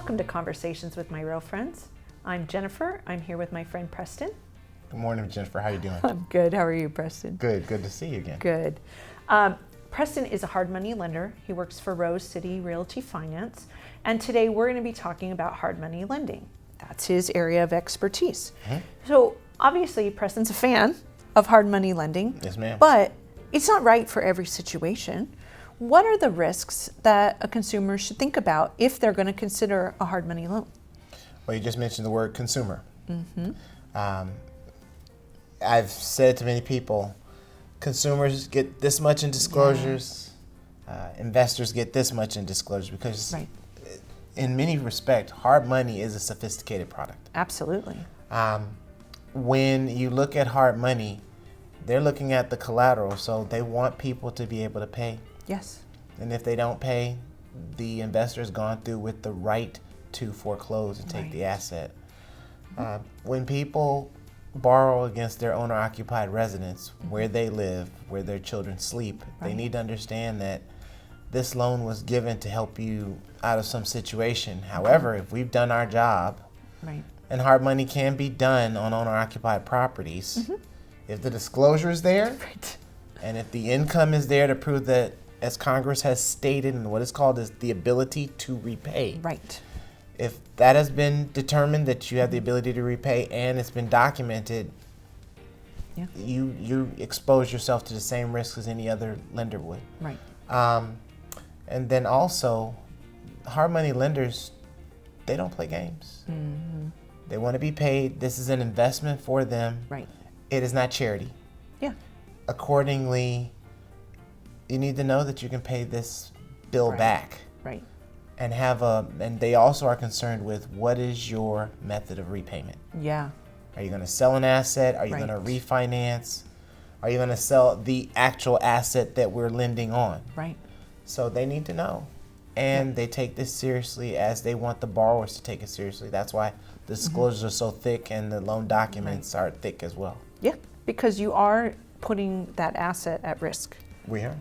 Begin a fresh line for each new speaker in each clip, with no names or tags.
Welcome to Conversations with My Real Friends. I'm Jennifer. I'm here with my friend Preston.
Good morning, Jennifer. How are you doing?
I'm good. How are you, Preston?
Good. Good to see you again.
Good. Preston is a hard money lender. He works for Rose City Realty Finance. And today we're going to be talking about hard money lending. That's his area of expertise. Mm-hmm. So obviously Preston's a fan of hard money lending.
Yes, ma'am.
But it's not right for every situation. What are the risks that a consumer should think about if they're going to consider a hard money loan?
Well, you just mentioned the word consumer.
Mm-hmm.
I've said to many people, consumers get this much in disclosures, investors get this much in disclosures, because in many respects, hard money is a sophisticated product.
Absolutely.
When you look at hard money, they're looking at the collateral, so they want people to be able to pay.
Yes.
And if they don't pay, the investor's gone through with the right to foreclose and take the asset. When people borrow against their owner-occupied residence, where they live, where their children sleep, they need to understand that this loan was given to help you out of some situation. However, if we've done our job, and hard money can be done on owner-occupied properties, if the disclosure is there, and if the income is there to prove that, as Congress has stated, and what is called is the ability to repay. If that has been determined that you have the ability to repay and it's been documented, you expose yourself to the same risks as any other lender would. And then also, hard money lenders, they don't play games. They want to be paid. This is an investment for them. It is not charity. Accordingly, you need to know that you can pay this bill back. And they also are concerned with what is your method of repayment. Are you going to sell an asset? Are you going to refinance? Are you going to sell the actual asset that we're lending on? So they need to know. And they take this seriously, as they want the borrowers to take it seriously. That's why the disclosures are so thick and the loan documents are thick as well.
Because you are putting that asset at risk.
We are.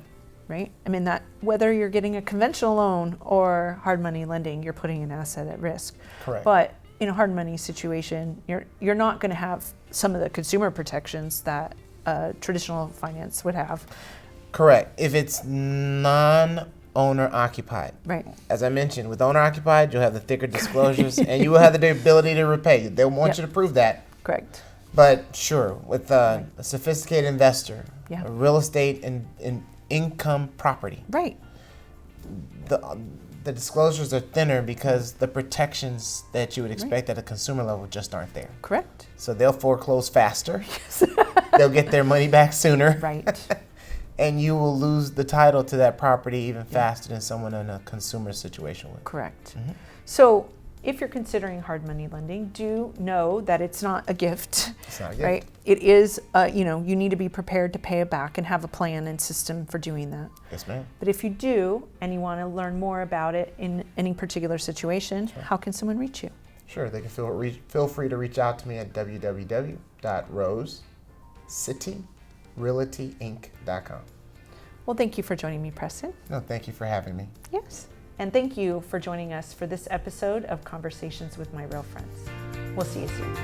I mean, that whether you're getting a conventional loan or hard money lending, you're putting an asset at risk.
Correct.
But in a hard money situation, you're not going to have some of the consumer protections that traditional finance would have.
Correct. If it's non-owner occupied. As I mentioned, with owner occupied, you'll have the thicker disclosures and you will have the ability to repay. They'll want you to prove that. But sure, with a sophisticated investor, a real estate and income property. The disclosures are thinner because the protections that you would expect at a consumer level just aren't there. So they'll foreclose faster. They'll get their money back sooner. And you will lose the title to that property even faster than someone in a consumer situation would.
So if you're considering hard money lending, do know that it's not a gift.
It's not a gift.
It is, you need to be prepared to pay it back and have a plan and system for doing that.
Yes, ma'am.
But if you do, and you want to learn more about it in any particular situation, how can someone reach you?
Sure, they can feel free to reach out to me at www.rosecityrealtyinc.com.
Well, thank you for joining me, Preston.
No, thank you for having me.
Yes. And thank you for joining us for this episode of Conversations with My Real Friends. We'll see you soon.